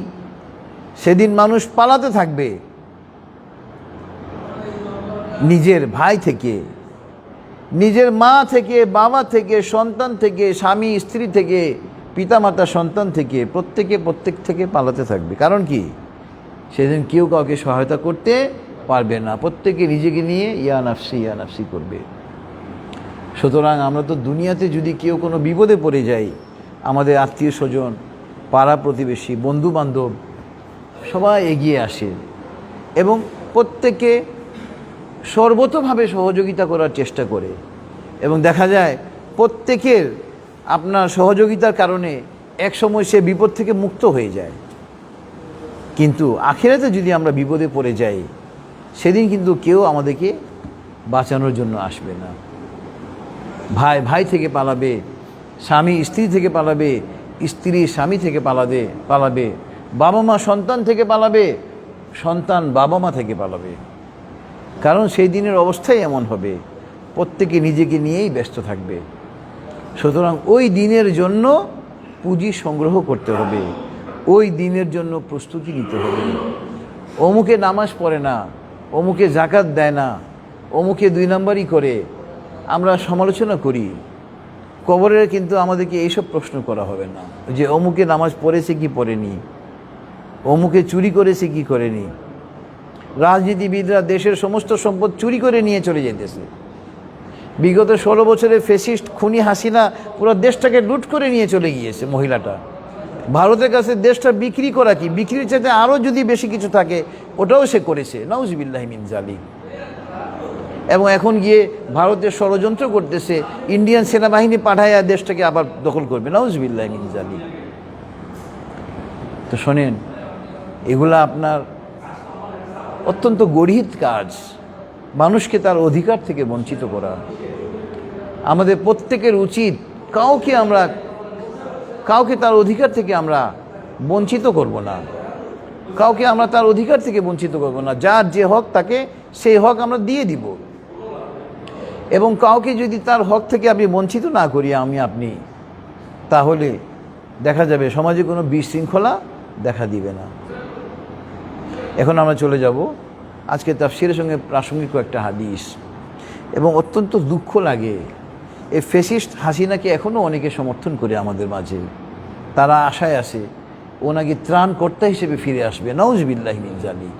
সেদিন মানুষ পালাতে থাকবে নিজের ভাই থেকে, নিজের মা থেকে, বাবা থেকে, সন্তান থেকে, স্বামী স্ত্রী থেকে, পিতামাতা সন্তান থেকে, প্রত্যেক থেকে পালাতে থাকবে। কারণ কি? সেদিন কেউ কাউকে সহায়তা করতে পারবে না, প্রত্যেকে নিজেকে নিয়ে ইয়া নাফসি করবে। সুতরাং আমরা তো দুনিয়াতে যদি কেউ কোনো বিপদে পড়ে যাই, আমাদের আত্মীয় স্বজন, পাড়া প্রতিবেশী, বন্ধু বান্ধব সবাই এগিয়ে আসে এবং প্রত্যেকে সর্বতোভাবে সহযোগিতা করার চেষ্টা করে, এবং দেখা যায় প্রত্যেকের সহযোগিতার কারণে এক সময় সে বিপদ থেকে মুক্ত হয়ে যায়। কিন্তু আখিরাতে যদি আমরা বিপদে পড়ে যাই, সেদিন কিন্তু কেউ আমাদেরকে বাঁচানোর জন্য আসবে না। ভাই থেকে পালাবে, স্বামী স্ত্রী থেকে পালাবে, স্ত্রী স্বামী থেকে পালাবে, বাবা মা সন্তান থেকে পালাবে, সন্তান বাবা মা থেকে পালাবে। কারণ সেই দিনের অবস্থাই এমন হবে, প্রত্যেকে নিজেকে নিয়েই ব্যস্ত থাকবে। সুতরাং ওই দিনের জন্য পুঁজি সংগ্রহ করতে হবে, ওই দিনের জন্য প্রস্তুতি নিতে হবে। অমুকে নামাজ পড়ে না, অমুকে জাকাত দেয় না, অমুকে 2 নম্বরই করে আমরা সমালোচনা করি। কবরের কিন্তু আমাদেরকে এইসব প্রশ্ন করা হবে না যে অমুকে নামাজ পড়েছে কি পড়েনি, অমুকে চুরি করেছে কি করেনি। রাজনীতিবিদরা দেশের সমস্ত সম্পদ চুরি করে নিয়ে চলে যেতেছে। বিগত 16 বছরে ফ্যাসিস্ট খুনি হাসিনা পুরো দেশটাকে লুট করে নিয়ে চলে গিয়েছে। মহিলাটা ভারতের কাছে দেশটা বিক্রি করা কি, বিক্রির চাইতে আরও যদি বেশি কিছু থাকে ওটাও সে করেছে, নাউজুবিল্লাহি মিন জালিক। এবং এখন গিয়ে ভারতের ষড়যন্ত্র করতেছে, ইন্ডিয়ান সেনাবাহিনী পাঠায় দেশটাকে আবার দখল করবে, নাউজুবিল্লাহি মিন জালিক। তো শোনেন, এগুলা অত্যন্ত গর্হিত কাজ, মানুষকে তার অধিকার থেকে বঞ্চিত করা। আমাদের প্রত্যেকের উচিত কাউকে তার অধিকার থেকে আমরা বঞ্চিত করব না, কাউকে আমরা তার অধিকার থেকে বঞ্চিত করব না। যার যে হক তাকে সেই হক আমরা দিয়ে দিব, এবং কাউকে যদি তার হক থেকে আমি বঞ্চিত না করি আপনি, তাহলে দেখা যাবে সমাজে কোনো বিশৃঙ্খলা দেখা দিবে না। এখন আমরা চলে যাব আজকে তাফসীরের সঙ্গে প্রাসঙ্গিক একটা হাদিস। এবং অত্যন্ত দুঃখ লাগে, এই ফ্যাসিস্ট হাসিনাকে এখনও অনেকে সমর্থন করে আমাদের মাঝে। তারা আশায় আছে ও নাকি ত্রাণকর্তা হিসেবে ফিরে আসবে। নাউজুবিল্লাহি মিন জালিক,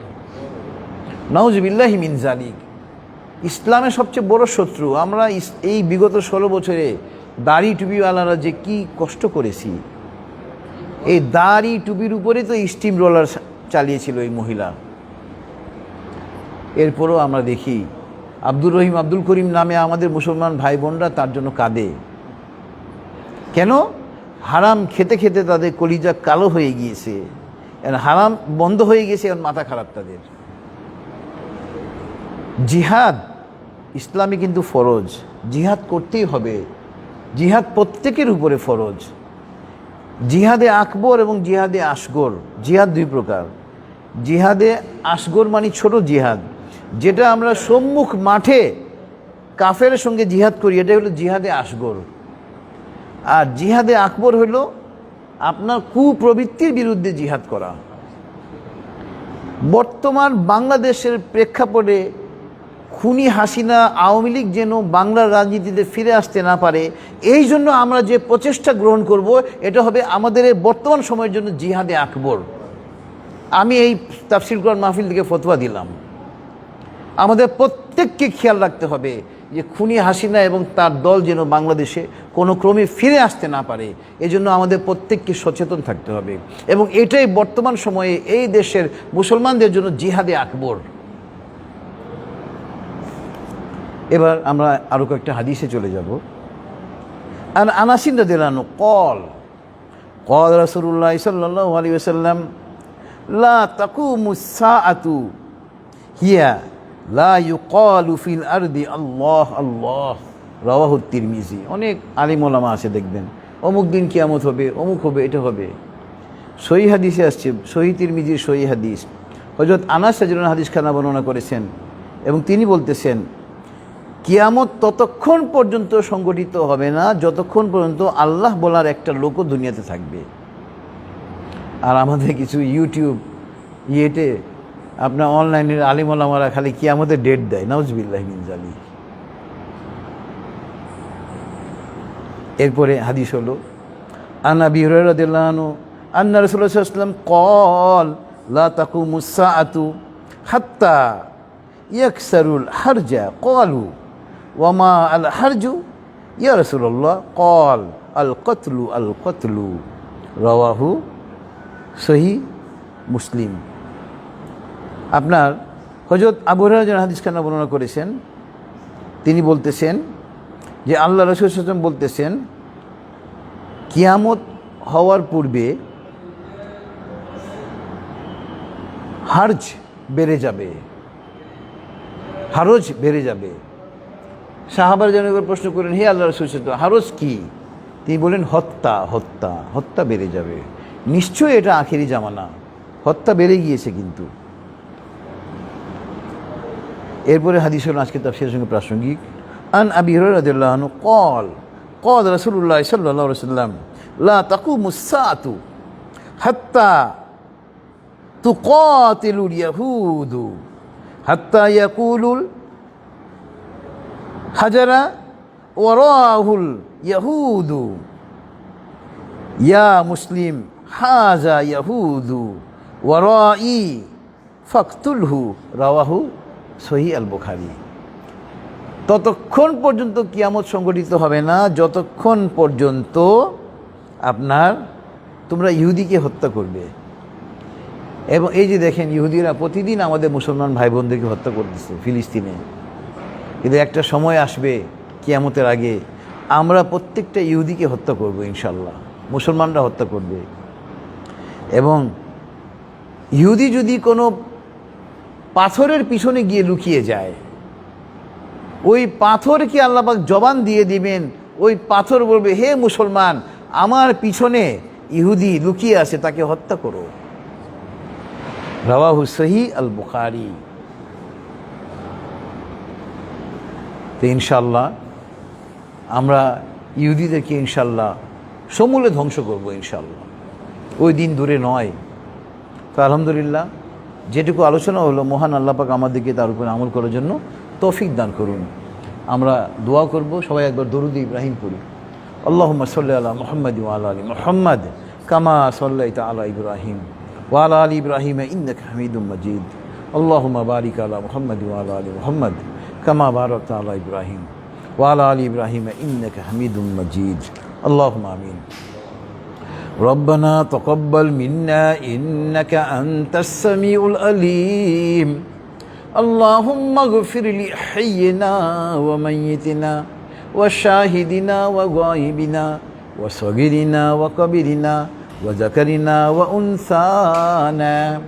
নাউজুবিল্লাহি মিন জালিক। ইসলামের সবচেয়ে বড় শত্রু। আমরা এই বিগত 16 বছরে দাড়ি টুপিওয়ালারা যে কি কষ্ট করেছি, এই দাড়ি টুপির উপরে তো স্টিম রোলার চালিয়েছিল এই মহিলা। এরপরও আমরা দেখি আব্দুর রহিম, আব্দুল করিম নামে আমাদের মুসলমান ভাই বোনরা তার জন্য কাঁদে। কেন? হারাম খেতে খেতে তাদের কলিজা কালো হয়ে গিয়েছে, হারাম বন্ধ হয়ে গেছে, এখন মাথা খারাপ তাদের। জিহাদ ইসলামে কিন্তু ফরজ, জিহাদ করতেই হবে। জিহাদ প্রত্যেকের উপরে ফরজ। জিহাদে আকবর এবং জিহাদে আসগর, জিহাদ দুই প্রকার। জিহাদে আসগর মানে ছোট জিহাদ, যেটা আমরা সম্মুখ মাঠে কাফের সঙ্গে জিহাদ করি, এটা হলো জিহাদে আসগর। আর জিহাদে আকবর হলো আপনার কুপ্রবৃত্তির বিরুদ্ধে জিহাদ করা। বর্তমান বাংলাদেশের প্রেক্ষাপটে খুনি হাসিনা আওয়ামী লীগ যেন বাংলার রাজনীতিতে ফিরে আসতে না পারে, এই জন্য আমরা যে প্রচেষ্টা গ্রহণ করব, এটা হবে আমাদের এই বর্তমান সময়ের জন্য জিহাদে আকবর। আমি এই তাফসীর কোরআন মাহফিল থেকে ফতোয়া দিলাম, আমাদের প্রত্যেককে খেয়াল রাখতে হবে যে খুনি হাসিনা এবং তার দল যেন বাংলাদেশে কোনো ক্রমে ফিরে আসতে না পারে, এজন্য আমাদের প্রত্যেককে সচেতন থাকতে হবে। এবং এটাই বর্তমান সময়ে এই দেশের মুসলমানদের জন্য জিহাদে আকবর। এবার আমরা আরও কয়েকটা হাদিসে চলে যাব। আনাস রাদিয়াল্লাহু আনহু قال قال رسول الله صلى الله عليه وسلم لا تقوم الساعة هي لا يقال في الأرض الله الله রাওয়াহু তিরমিজি। অনেক আলিম ওলামা আছে, দেখবেন অমুক দিন কিয়ামত হবে, অমুক হবে, এটা হবে। সহিহ হাদিসে আসছে, সহিহ তিরমিজির সহিহ হাদিস। হযরত আনাস রাদিয়াল্লাহু আনহু হাদিসখানা বর্ণনা করেছেন এবং তিনি বলতেছেন, কিয়ামত ততক্ষণ পর্যন্ত সংগঠিত হবে না যতক্ষণ পর্যন্ত আল্লাহ বলার একটা লোকও দুনিয়াতে থাকবে। আর আমাদের কিছু ইউটিউব ইয়েতে আপনার অনলাইনের আলিম ওলামারা খালি কিয়ামতের ডেট দেয়। নাউজুবিল্লাহি মিন জালিক। এরপরে হাদিস হলো আন আবি হুরায়রা রাদিয়াল্লাহু আনহু আন্না রাসূলুল্লাহ সাল্লাল্লাহু আলাইহি ওয়াসাল্লাম ক্বাল লা তাকুমুস সাআতু হাত্তা ইয়াকসারুল হারজা ক্বালু ওয়া মা আল হারজু ইয়া রাসূলুল্লাহ ক্বাল আল কতলু রাওয়াহু সহিহ মুসলিম। আপনার হযরত আবু হুরায়রা হাদিসখানা বর্ণনা করেছেন, তিনি বলতেছেন যে আল্লাহ রাসূল সাল্লাল্লাহু আলাইহি ওয়াসাল্লাম বলতেছেন, কিয়ামত হওয়ার পূর্বে হারজ বেড়ে যাবে, হারজ বেড়ে যাবে। সাহাবারা যেন একবার প্রশ্ন করেন, হে আল্লাহ রাসূল সাল্লাল্লাহু আলাইহি ওয়াসাল্লাম, হারজ কি? তিনি বলেন, হত্যা বেড়ে যাবে। নিশ্চয়ই এটা আখেরি জামানা, হত্যা বেড়ে গিয়েছে। কিন্তু এরপরে হাদিস হল আজকে তাফসীরের সঙ্গে প্রাসঙ্গিক। আন আবি হুরায়রা রাদিয়াল্লাহু আনহু قال قال رسول الله صلى الله عليه وسلم لا تقوم الساعة حتى تقاتل اليهود حتى يقول الحجر وراءه اليهود يا مسلم هذا يهود ورائي فاقتله রাওয়াহু সহিহ আল বুখারী। ততক্ষণ পর্যন্ত কিয়ামত সংগঠিত হবে না যতক্ষণ পর্যন্ত তোমরা ইহুদিকে হত্যা করবে। এবং এই যে দেখেন, ইহুদিরা প্রতিদিন আমাদের মুসলমান ভাই বোনদেরকে হত্যা করতেছে ফিলিস্তিনে। কিন্তু একটা সময় আসবে কিয়ামতের আগে, আমরা প্রত্যেকটা ইহুদিকে হত্যা করব ইনশাল্লাহ, মুসলমানরা হত্যা করবে। এবং ইহুদি যদি কোনো পাথরের পিছনে গিয়ে লুকিয়ে যায়, ওই পাথরকে আল্লাহ পাক জবান দিয়ে দিবেন। ওই পাথর বলবে, হে মুসলমান, আমার পিছনে ইহুদি লুকিয়ে আছে, তাকে হত্যা করো। রাওয়াহু সহিহ আল বুখারী। তো ইনশাল্লাহ আমরা ইহুদিদেরকে ইনশাল্লাহ সমূলে ধ্বংস করব ইনশাল্লাহ, ওই দিন দূরে নয়। তো আলহামদুলিল্লাহ, যেটুকু আলোচনা হলো, মহান আল্লাহ পাক আমাদেরকে তার উপরে আমল করার জন্য তৌফিক দান করুন। আমরা দোয়া করব, সবাই একবার দরুদ ইব্রাহিম পড়ি। আল্লাহুম্মা সাল্লি আলা মুহাম্মাদ ওয়া আলা আলি মুহাম্মাদ কামা সাল্লাইতা আলা ইব্রাহিম ওয়া আলা আলি ইব্রাহিম ইন্নাকা হামিদুম মাজিদ আল্লাহুম্মা বারিক আলা মুহাম্মাদ ওয়া আলা আলি মুহাম্মাদ কামা বারাকতা আলা ইব্রাহিম ওয়া আলা আলি ইব্রাহিম ইন্নাকা হামিদুম মাজিদ আল্লাহুম্মা আমিন ربنا تقبل منا إنك أنت السميع العليم اللهم اغفر لحينا وميتنا وشاهدنا وغائبنا وصغيرنا وكبيرنا وذكرنا وأنثانا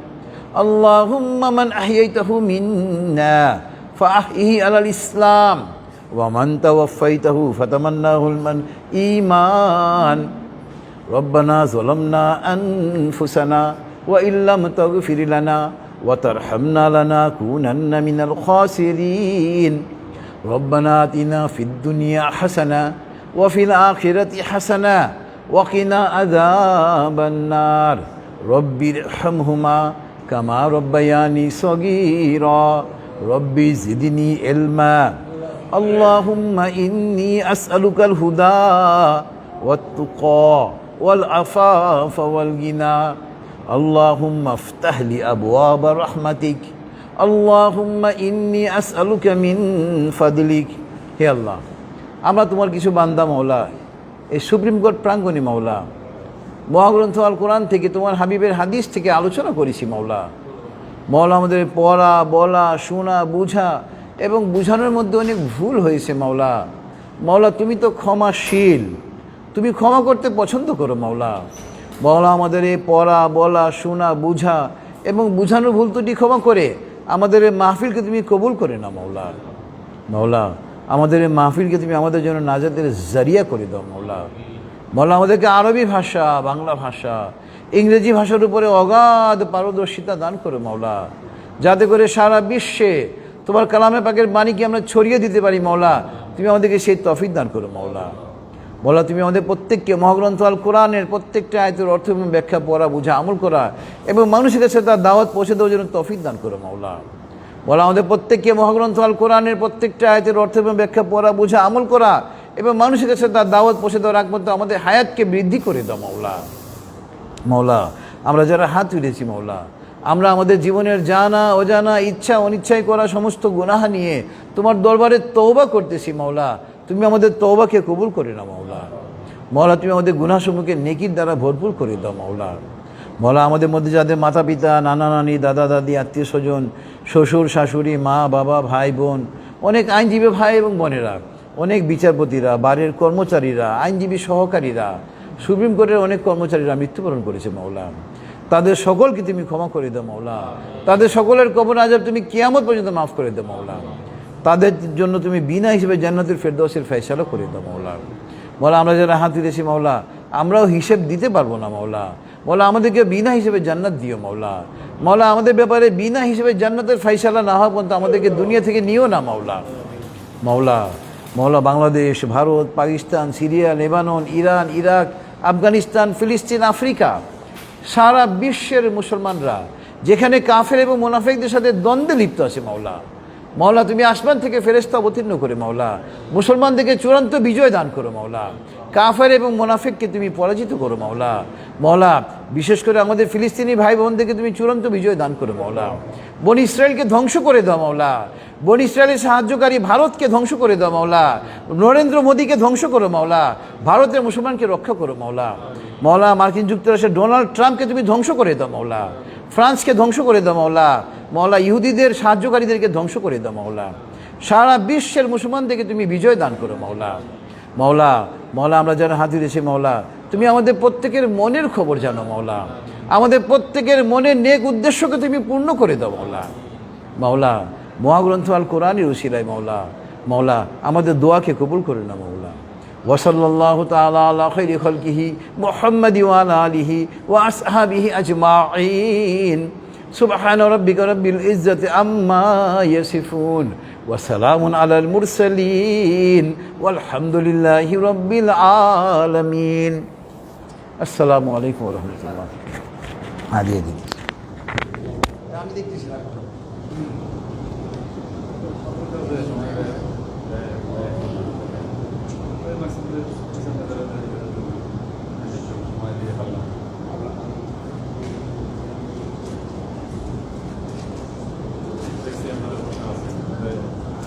اللهم من أحييته منا فأحيه على الإسلام ومن توفيته فتمناه الإيمان ربنا ظلمنا أنفسنا وإن لم تغفر لنا وترحمنا لنكونن من الخاسرين ربنا آتنا في الدنيا حسنة وفي الآخرة حسنة وقنا عذاب النار رب ارحمهما كما ربياني صغيرا رب زدني علما اللهم إني أسألك الهدى والتقى والعفاف والغنى اللهم افتح لي أبواب رحمتك اللهم إني أسألك من فضلك হে আল্লাহ আমরা তোমার কিছু বান্দা মাওলা এই সুপ্রিম কোর্ট প্রাঙ্গণে মাওলা মহাগ্রন্থ আল কোরআন থেকে তোমার হাবিবের হাদিস থেকে আলোচনা করেছি মাওলা মাওলা আমাদের পড়া বলা শোনা বুঝা এবং বুঝানোর মধ্যে অনেক ভুল হয়েছে মাওলা মাওলা তুমি তো ক্ষমাশীল তুমি ক্ষমা করতে পছন্দ করো মাওলা মাওলা আমাদের এই পড়া বলা শোনা বুঝা এবং বুঝানোর ভুল ত্রুটি ক্ষমা করে আমাদের এই মাহফিলকে তুমি কবুল করে না মাওলা মাওলা আমাদের এই মাহফিলকে তুমি আমাদের জন্য নাজাতের জারিয়া করে দাও মাওলা মাওলা আমাদেরকে আরবি ভাষা বাংলা ভাষা ইংরেজি ভাষার উপরে অগাধ পারদর্শিতা দান করো মাওলা যাতে করে সারা বিশ্বে তোমার কালামে পাকের বাণীকে আমরা ছড়িয়ে দিতে পারি মাওলা তুমি আমাদেরকে সেই তৌফিক দান করো মাওলা মাওলা তুমি আমাদের প্রত্যেককে মহাগ্রন্থ আল কোরআনের প্রত্যেকটা আয়াতের অর্থ এবং ব্যাখ্যা পড়া বুঝা আমল করা এবং মানুষের কাছে তার দাওয়াত পৌঁছে দেওয়ার জন্য তৌফিক দান করো মাওলা মাওলা আমাদের প্রত্যেককে মহাগ্রন্থ আল কোরআনের প্রত্যেকটা আয়াতের অর্থ এবং ব্যাখ্যা পড়া বুঝা আমল করা এবং মানুষের কাছে তার দাওয়াত পৌঁছে দেওয়ার আগ পর্যন্ত আমাদের হায়াতকে বৃদ্ধি করে দাও মাওলা মাওলা আমরা যারা হাত তুলেছি মাওলা আমরা আমাদের জীবনের জানা অজানা ইচ্ছা অনিচ্ছায় করা সমস্ত গুনাহ নিয়ে তোমার দরবারে তওবা করতেছি মাওলা তুমি আমাদের তওবাকে কবুল করে নাও মাওলা মাওলা তুমি আমাদের গুনাহসমূহকে নেকির দ্বারা ভরপুর করে দাও মাওলা মাওলা আমাদের মধ্যে যাদের মাতা পিতা নানা নানি দাদা দাদি আত্মীয় স্বজন শ্বশুর শাশুড়ি মা বাবা ভাই বোন অনেক আইনজীবী ভাই এবং বোনেরা অনেক বিচারপতিরা বারের কর্মচারীরা আইনজীবী সহকারীরা সুপ্রিম কোর্টের অনেক কর্মচারীরা মৃত্যুবরণ করেছে মাওলা তাদের সকলকে তুমি ক্ষমা করে দাও মাওলা তাদের সকলের কবর আযাব তুমি কিয়ামত পর্যন্ত মাফ করে দাও মাওলা তাদের জন্য তুমি বিনা হিসেবে জান্নাতুল ফেরদাউসের ফয়সালা করে দাও মাওলা মাওলা আমরা যারা হাত দিয়েছি মাওলা আমরাও হিসেব দিতে পারবো না মাওলা মাওলা আমাদেরকে বিনা হিসেবে জান্নাত দিও মাওলা মাওলা আমাদের ব্যাপারে বিনা হিসেবে জান্নাতের ফয়সালা না হওয়া পর্যন্ত আমাদেরকে দুনিয়া থেকে নিও না মাওলা মাওলা মাওলা Bangladesh Bharat Pakistan Syria Lebanon Iran Iraq Afghanistan ফিলিস্তিন আফ্রিকা সারা বিশ্বের মুসলমানরা যেখানে কাফের এবং মুনাফিকদের সাথে দ্বন্দ্বে লিপ্ত আছে মাওলা মাওলা তুমি আসমান থেকে ফেরেশতা অবতীর্ণ করে মাওলা মুসলমানদেরকে চূড়ান্ত বিজয় দান করো মাওলা কাফের এবং মুনাফিককে তুমি পরাজিত করো মাওলা মাওলা বিশেষ করে আমাদের ফিলিস্তিনি ভাই বোনদেরকে তুমি চূড়ান্ত বিজয় দান করো মাওলা বনি ইসরায়েলকে ধ্বংস করে দাও মাওলা বনি ইসরায়েলের সাহায্যকারী ভারতকে ধ্বংস করে দাও মাওলা নরেন্দ্র মোদীকে ধ্বংস করো মাওলা ভারতের মুসলমানকে রক্ষা করো মাওলা মাওলা মার্কিন যুক্তরাষ্ট্রের ডোনাল্ড ট্রাম্পকে তুমি ধ্বংস করে দাও মাওলা ফ্রান্সকে ধ্বংস করে দাও মাওলা মাওলা ইহুদিদের সাহায্যকারীদেরকে ধ্বংস করে দাও মাওলা সারা বিশ্বের মুসলমানদেরকে তুমি বিজয় দান করো মাওলা মাওলা মাওলা আমরা যারা হাত দিয়েছি মাওলা তুমি আমাদের প্রত্যেকের মনের খবর জানো মাওলা আমাদের প্রত্যেকের মনের নেক উদ্দেশ্যকে তুমি পূর্ণ করে দাও মাওলা মাওলা মহাগ্রন্থ আল কোরআনের উসিলায় মাওলা মাওলা আমাদের দোয়াকে কবুল করে নাও মাওলা ওয়াসাল্লাল্লাহু তাআলা আলা খাইরি খালকিহি মুহাম্মাদি ওয়া আলা আলিহি ওয়া আসহাবিহি আজমাইন সুবহানা রাব্বিকা রাব্বিল ইজ্জাতি আম্মা ইয়াসিফুন ওয়া সালামুন আলাল মুরসালিন ওয়ালহামদুলিল্লাহি রাব্বিল আলামিন আসসালামু আলাইকুম ওয়া রাহমাতুল্লাহ আদি আমি দেখতেছি